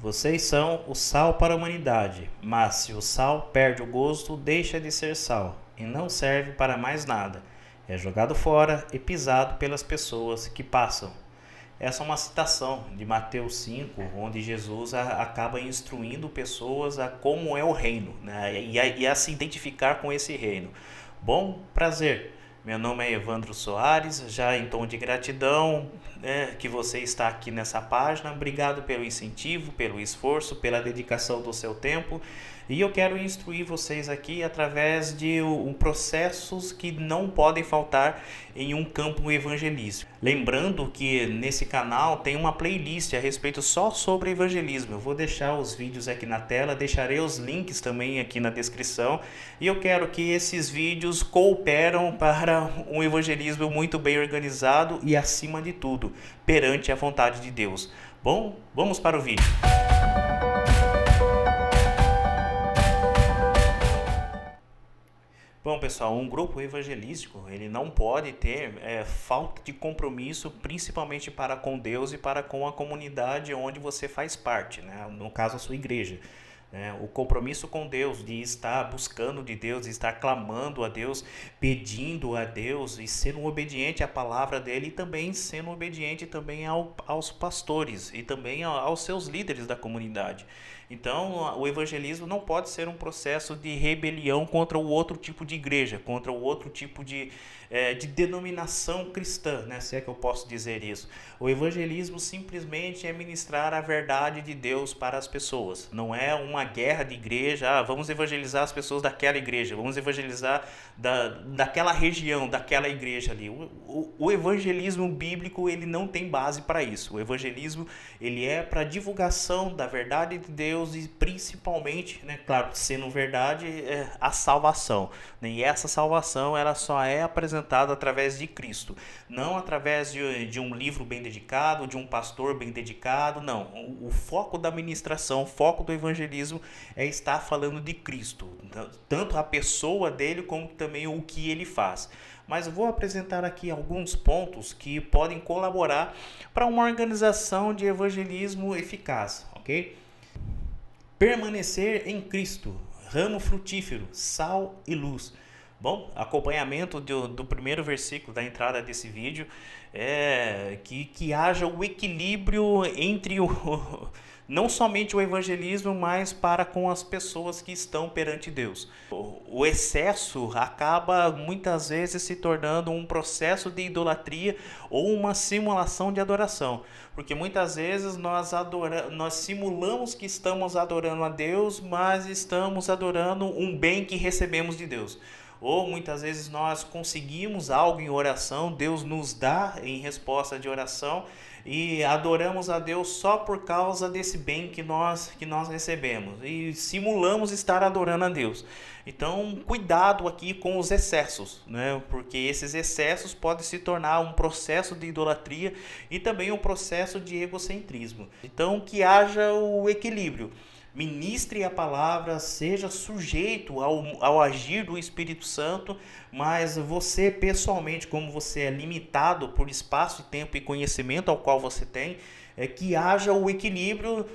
Vocês são o sal para a humanidade, mas se o sal perde o gosto, deixa de ser sal e não serve para mais nada. É jogado fora e pisado pelas pessoas que passam. Essa é uma citação de Mateus 5, onde Jesus acaba instruindo pessoas a como é o reino, né? E a se identificar com esse reino. Bom, prazer. Meu nome é Evandro Soares, já em tom de gratidão, né, que você está aqui nessa página. Obrigado pelo incentivo, pelo esforço, pela dedicação do seu tempo. E eu quero instruir vocês aqui através de processos que não podem faltar em um campo evangelístico. Lembrando que nesse canal tem uma playlist a respeito só sobre evangelismo. Eu vou deixar os vídeos aqui na tela, deixarei os links também aqui na descrição. E eu quero que esses vídeos cooperam para um evangelismo muito bem organizado e, acima de tudo, perante a vontade de Deus. Bom, vamos para o vídeo. Bom, pessoal, um grupo evangelístico, ele não pode ter falta de compromisso, principalmente para com Deus e para com a comunidade onde você faz parte, né? No caso, a sua igreja. O compromisso com Deus, de estar buscando de Deus, de estar clamando a Deus, pedindo a Deus e sendo obediente à palavra dele, e também sendo obediente também aos pastores e também aos seus líderes da comunidade. Então, o evangelismo não pode ser um processo de rebelião contra o outro tipo de igreja, contra o outro tipo de denominação cristã, né? Se é que eu posso dizer isso. O evangelismo simplesmente é ministrar a verdade de Deus para as pessoas. Não é uma guerra de igreja, vamos evangelizar as pessoas daquela igreja, vamos evangelizar daquela região, daquela igreja ali. O evangelismo bíblico, ele não tem base para isso. O evangelismo, ele é para divulgação da verdade de Deus e principalmente, né, claro, sendo verdade, a salvação. E essa salvação, ela só é apresentada através de Cristo, não através de um livro bem dedicado, de um pastor bem dedicado, não. O foco da ministração, o foco do evangelismo é estar falando de Cristo, tanto a pessoa dele como também o que ele faz. Mas eu vou apresentar aqui alguns pontos que podem colaborar para uma organização de evangelismo eficaz, ok? Permanecer em Cristo, ramo frutífero, sal e luz. Bom, acompanhamento do primeiro versículo da entrada desse vídeo é que haja o equilíbrio entre não somente o evangelismo, mas para com as pessoas que estão perante Deus. O excesso acaba muitas vezes se tornando um processo de idolatria ou uma simulação de adoração, porque muitas vezes nós simulamos que estamos adorando a Deus, mas estamos adorando um bem que recebemos de Deus. Ou muitas vezes nós conseguimos algo em oração, Deus nos dá em resposta de oração e adoramos a Deus só por causa desse bem que nós recebemos e simulamos estar adorando a Deus. Então, cuidado aqui com os excessos, né? Porque esses excessos podem se tornar um processo de idolatria e também um processo de egocentrismo. Então, que haja o equilíbrio. Ministre a palavra, seja sujeito ao agir do Espírito Santo, mas você pessoalmente, como você é limitado por espaço, tempo e conhecimento ao qual você tem, que haja o equilíbrio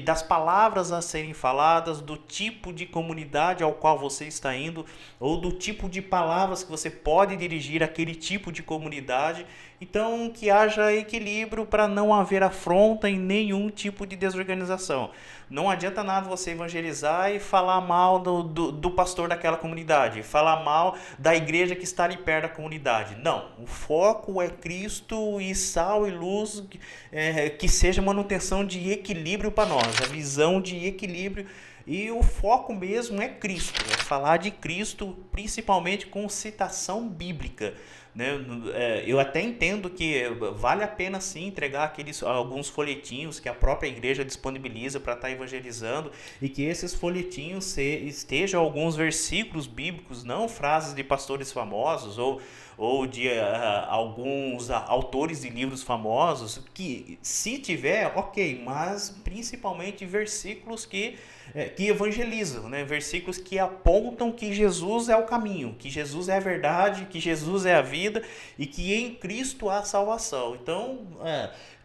das palavras a serem faladas, do tipo de comunidade ao qual você está indo, ou do tipo de palavras que você pode dirigir àquele tipo de comunidade. Então, que haja equilíbrio para não haver afronta em nenhum tipo de desorganização. Não adianta nada você evangelizar e falar mal do pastor daquela comunidade, falar mal da igreja que está ali perto da comunidade. Não, o foco é Cristo e sal e luz, que seja manutenção de equilíbrio para nós, a visão de equilíbrio. E o foco mesmo é Cristo, é falar de Cristo, principalmente com citação bíblica, né? Eu até entendo que vale a pena sim entregar alguns folhetinhos que a própria igreja disponibiliza para estar evangelizando, e que esses folhetinhos estejam alguns versículos bíblicos, não frases de pastores famosos ou de alguns autores de livros famosos, que se tiver, ok, mas principalmente versículos que evangelizam, né? Versículos que apontam que Jesus é o caminho, que Jesus é a verdade, que Jesus é a vida e que em Cristo há salvação. Então,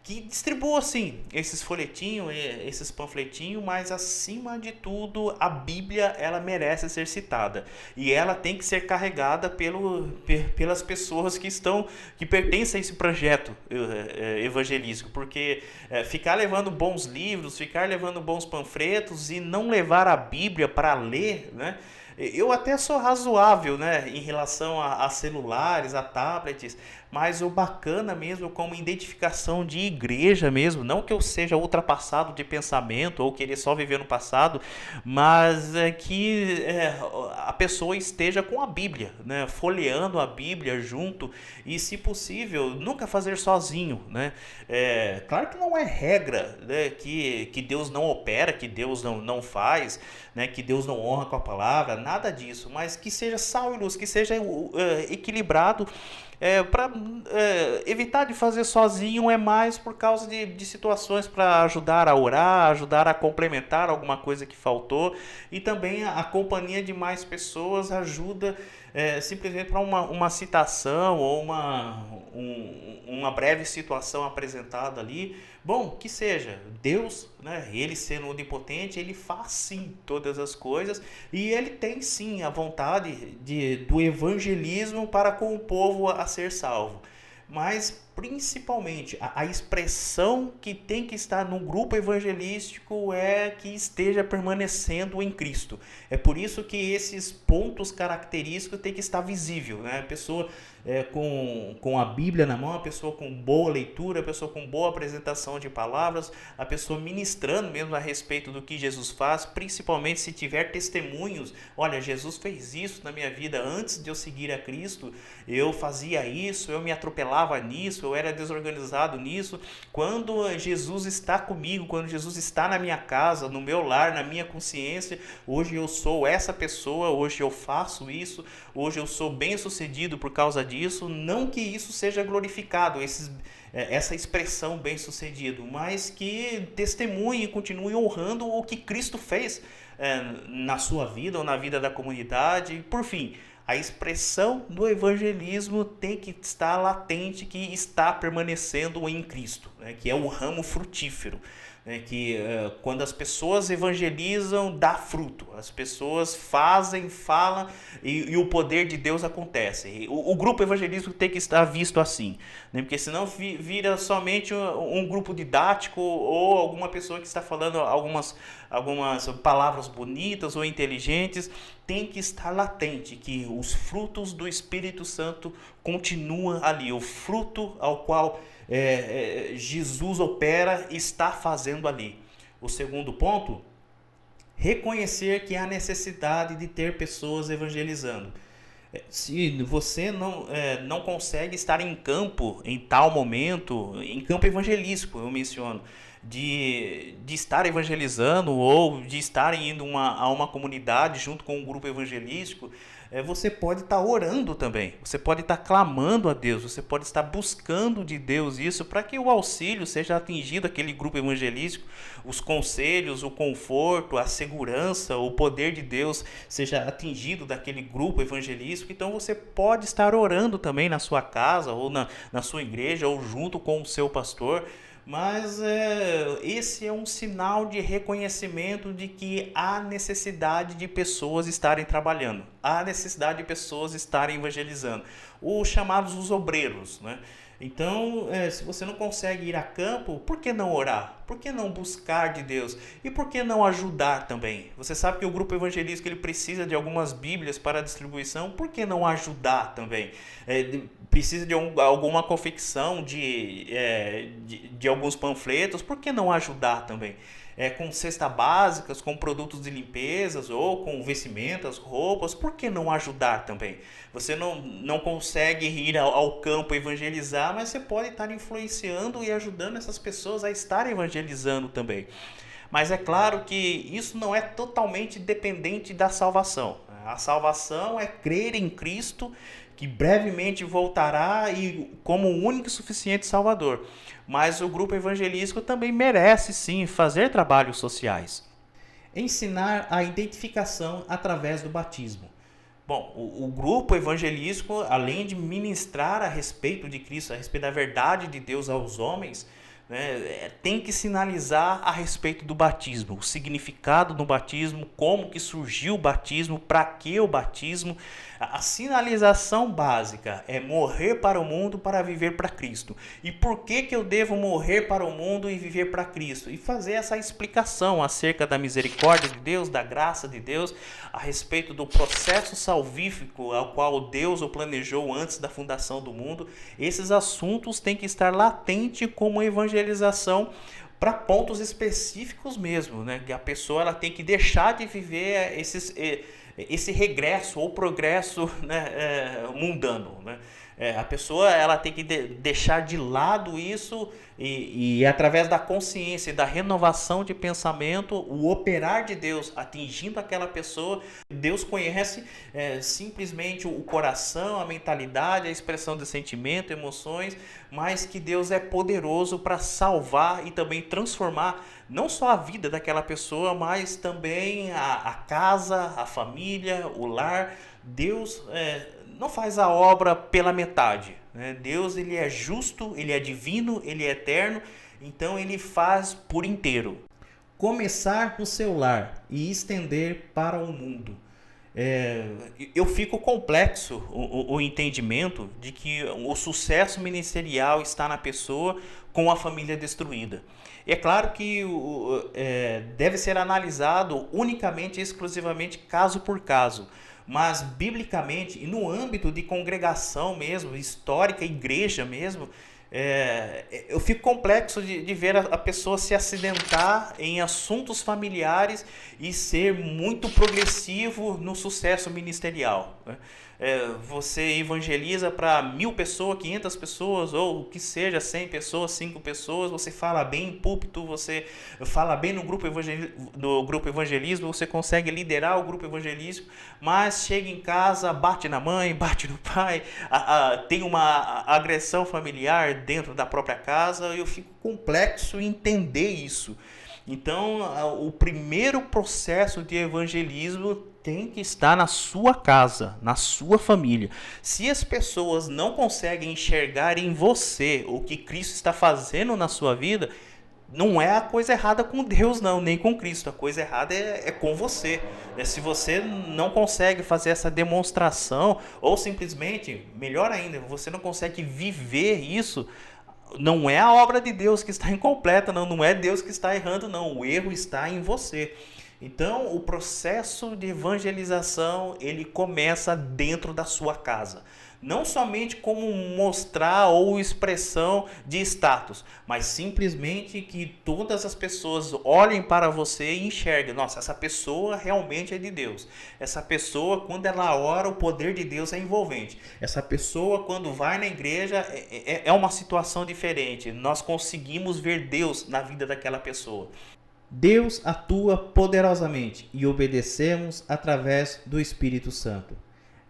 que distribua sim esses folhetinhos, esses panfletinhos, mas acima de tudo a Bíblia ela merece ser citada e ela tem que ser carregada pelas pessoas que pertencem a esse projeto evangelístico, porque ficar levando bons livros, ficar levando bons panfletos e não levar a Bíblia para ler, né? Eu até sou razoável, né, em relação a celulares, a tablets, mas o bacana mesmo como identificação de igreja mesmo, não que eu seja ultrapassado de pensamento ou querer só viver no passado, mas que a pessoa esteja com a Bíblia, né, folheando a Bíblia junto e, se possível, nunca fazer sozinho, né? Claro que não é regra, né, que Deus não opera, que Deus não faz, né, que Deus não honra com a palavra, nada disso, mas que seja sal e luz, que seja equilibrado, para evitar de fazer sozinho é mais por causa de situações para ajudar a orar, ajudar a complementar alguma coisa que faltou, e também a companhia de mais pessoas ajuda simplesmente para uma citação ou uma breve situação apresentada ali. Bom, que seja, Deus, né, ele sendo onipotente, ele faz sim todas as coisas e ele tem sim a vontade do evangelismo para com o povo a ser salvo. Mas principalmente a expressão que tem que estar no grupo evangelístico é que esteja permanecendo em Cristo. É por isso que esses pontos característicos tem que estar visível, né? A pessoa com a Bíblia na mão, a pessoa com boa leitura, a pessoa com boa apresentação de palavras, a pessoa ministrando mesmo a respeito do que Jesus faz, principalmente se tiver testemunhos. Olha, Jesus fez isso na minha vida antes de eu seguir a Cristo, eu fazia isso, eu me atropelava nisso, eu era desorganizado nisso. Quando Jesus está comigo, quando Jesus está na minha casa, no meu lar, na minha consciência, hoje eu sou essa pessoa, hoje eu faço isso, hoje eu sou bem sucedido por causa disso. Não que isso seja glorificado, essa expressão bem sucedido, mas que testemunhe e continue honrando o que Cristo fez na sua vida ou na vida da comunidade. Por fim, a expressão do evangelismo tem que estar latente, que está permanecendo em Cristo, né, que é o ramo frutífero, né, que quando as pessoas evangelizam, dá fruto. As pessoas fazem, falam e o poder de Deus acontece. O grupo evangelístico tem que estar visto assim, né, porque senão vira somente um grupo didático ou alguma pessoa que está falando algumas palavras bonitas ou inteligentes. Tem que estar latente que os frutos do Espírito Santo continuam ali. O fruto ao qual Jesus opera está fazendo ali. O segundo ponto, reconhecer que há necessidade de ter pessoas evangelizando. Se você não consegue estar em campo em tal momento, em campo evangelístico, eu menciono, de estar evangelizando ou de estar indo a uma comunidade junto com um grupo evangelístico, você pode estar orando também, você pode estar clamando a Deus, você pode estar buscando de Deus isso para que o auxílio seja atingido aquele grupo evangelístico, os conselhos, o conforto, a segurança, o poder de Deus seja atingido daquele grupo evangelístico. Então você pode estar orando também na sua casa ou na sua igreja ou junto com o seu pastor. Mas esse é um sinal de reconhecimento de que há necessidade de pessoas estarem trabalhando, há necessidade de pessoas estarem evangelizando, os chamados os obreiros, né? Então, se você não consegue ir a campo, por que não orar? Por que não buscar de Deus? E por que não ajudar também? Você sabe que o grupo evangelístico ele precisa de algumas bíblias para distribuição, por que não ajudar também? Precisa de alguma confecção de alguns panfletos, por que não ajudar também? Com cestas básicas, com produtos de limpezas ou com vestimentas, roupas, por que não ajudar também? Você não consegue ir ao campo evangelizar, mas você pode estar influenciando e ajudando essas pessoas a estarem evangelizando também. Mas é claro que isso não é totalmente dependente da salvação. A salvação é crer em Cristo, que brevemente voltará e como o único e suficiente Salvador. Mas o grupo evangelístico também merece sim fazer trabalhos sociais. Ensinar a identificação através do batismo. Bom, o grupo evangelístico, além de ministrar a respeito de Cristo, a respeito da verdade de Deus aos homens, né, tem que sinalizar a respeito do batismo, o significado do batismo, como que surgiu o batismo, para que o batismo. A sinalização básica é morrer para o mundo para viver para Cristo. E por que eu devo morrer para o mundo e viver para Cristo? E fazer essa explicação acerca da misericórdia de Deus, da graça de Deus, a respeito do processo salvífico ao qual Deus o planejou antes da fundação do mundo. Esses assuntos têm que estar latente como evangelização para pontos específicos mesmo, né? Que a pessoa ela tem que deixar de viver esse regresso ou progresso, né, mundano, né? A pessoa ela tem que deixar de lado isso e através da consciência e da renovação de pensamento, o operar de Deus atingindo aquela pessoa. Deus conhece simplesmente o coração, a mentalidade, a expressão de sentimento, emoções, mas que Deus é poderoso para salvar e também transformar não só a vida daquela pessoa, mas também a casa, a família, o lar. Deus não faz a obra pela metade, né? Deus ele é justo, ele é divino, ele é eterno, então ele faz por inteiro. Começar no seu lar e estender para o mundo. Eu fico complexo o entendimento de que o sucesso ministerial está na pessoa com a família destruída. É claro que deve ser analisado unicamente e exclusivamente caso por caso. Mas biblicamente e no âmbito de congregação mesmo, histórica, igreja mesmo, eu fico complexo de ver a pessoa se acidentar em assuntos familiares e ser muito progressivo no sucesso ministerial, né? Você evangeliza para 1.000 pessoas, 500 pessoas, ou o que seja, 100 pessoas, 5 pessoas, você fala bem em púlpito, você fala bem no grupo evangelismo, você consegue liderar o grupo evangelístico, mas chega em casa, bate na mãe, bate no pai, tem uma agressão familiar dentro da própria casa. Eu fico complexo em entender isso. Então, o primeiro processo de evangelismo tem que estar na sua casa, na sua família. Se as pessoas não conseguem enxergar em você o que Cristo está fazendo na sua vida, não é a coisa errada com Deus, não, nem com Cristo. A coisa errada é com você. Se você não consegue fazer essa demonstração, ou simplesmente, melhor ainda, você não consegue viver isso, não é a obra de Deus que está incompleta, não é Deus que está errando, não. O erro está em você. Então, o processo de evangelização, ele começa dentro da sua casa. Não somente como mostrar ou expressão de status, mas simplesmente que todas as pessoas olhem para você e enxerguem: nossa, essa pessoa realmente é de Deus. Essa pessoa, quando ela ora, o poder de Deus é envolvente. Essa pessoa, quando vai na igreja, é uma situação diferente. Nós conseguimos ver Deus na vida daquela pessoa. Deus atua poderosamente e obedecemos através do Espírito Santo.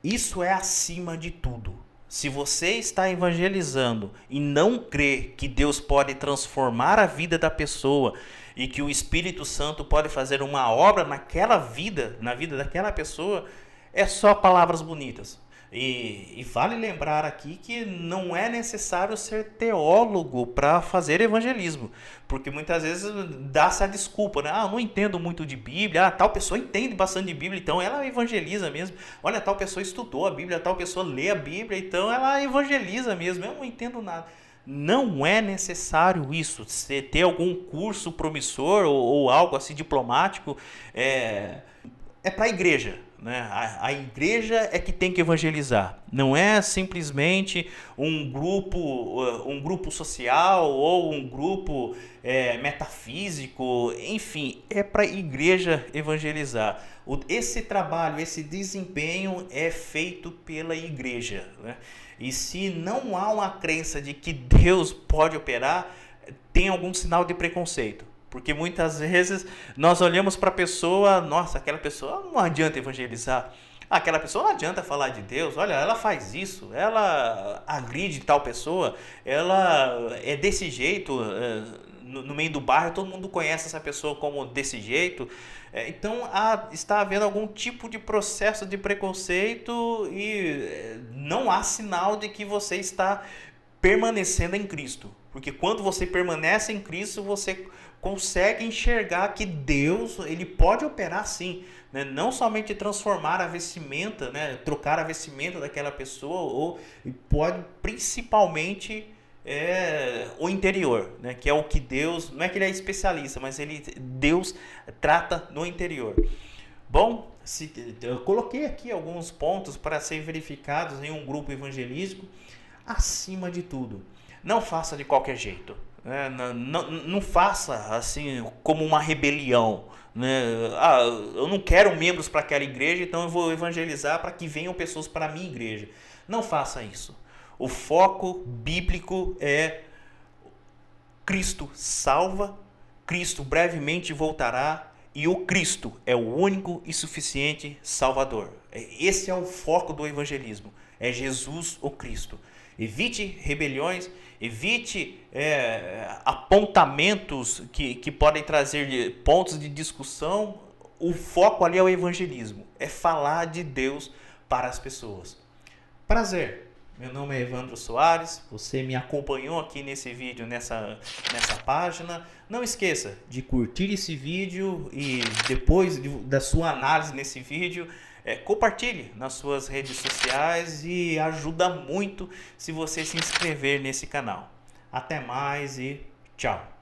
Isso é acima de tudo. Se você está evangelizando e não crê que Deus pode transformar a vida da pessoa e que o Espírito Santo pode fazer uma obra naquela vida, na vida daquela pessoa, é só palavras bonitas. E vale lembrar aqui que não é necessário ser teólogo para fazer evangelismo, porque muitas vezes dá essa desculpa, né? Eu não entendo muito de Bíblia, tal pessoa entende bastante de Bíblia, então ela evangeliza mesmo. Olha, tal pessoa estudou a Bíblia, tal pessoa lê a Bíblia, então ela evangeliza mesmo. Eu não entendo nada. Não é necessário isso, você ter algum curso promissor ou algo assim diplomático, é para a igreja. Né? A igreja é que tem que evangelizar. Não é simplesmente um grupo social ou um grupo metafísico. Enfim, é para a igreja evangelizar. Esse trabalho, esse desempenho é feito pela igreja. Né? E se não há uma crença de que Deus pode operar, tem algum sinal de preconceito. Porque muitas vezes nós olhamos para a pessoa, nossa, aquela pessoa não adianta evangelizar. Aquela pessoa não adianta falar de Deus, olha, ela faz isso, ela agride tal pessoa, ela é desse jeito, no meio do bairro todo mundo conhece essa pessoa como desse jeito. Então está havendo algum tipo de processo de preconceito e não há sinal de que você está permanecendo em Cristo. Porque quando você permanece em Cristo, você consegue enxergar que Deus, ele pode operar sim, né? Não somente transformar a vestimenta, né? Trocar a vestimenta daquela pessoa, ou pode principalmente o interior, né? Que é o que Deus, não é que ele é especialista, mas Deus trata no interior. Bom, eu coloquei aqui alguns pontos para serem verificados em um grupo evangelístico. Acima de tudo, não faça de qualquer jeito, né? Não faça assim como uma rebelião, né? Eu não quero membros para aquela igreja, então eu vou evangelizar para que venham pessoas para a minha igreja. Não faça isso. O foco bíblico é Cristo salva, Cristo brevemente voltará e o Cristo é o único e suficiente Salvador. Esse é o foco do evangelismo, é Jesus o Cristo. Evite rebeliões, evite apontamentos que podem trazer pontos de discussão. O foco ali é o evangelismo, é falar de Deus para as pessoas. Prazer, meu nome é Evandro Soares, você me acompanhou aqui nesse vídeo, nessa página. Não esqueça de curtir esse vídeo e depois da sua análise nesse vídeo, compartilhe nas suas redes sociais e ajuda muito se você se inscrever nesse canal. Até mais e tchau!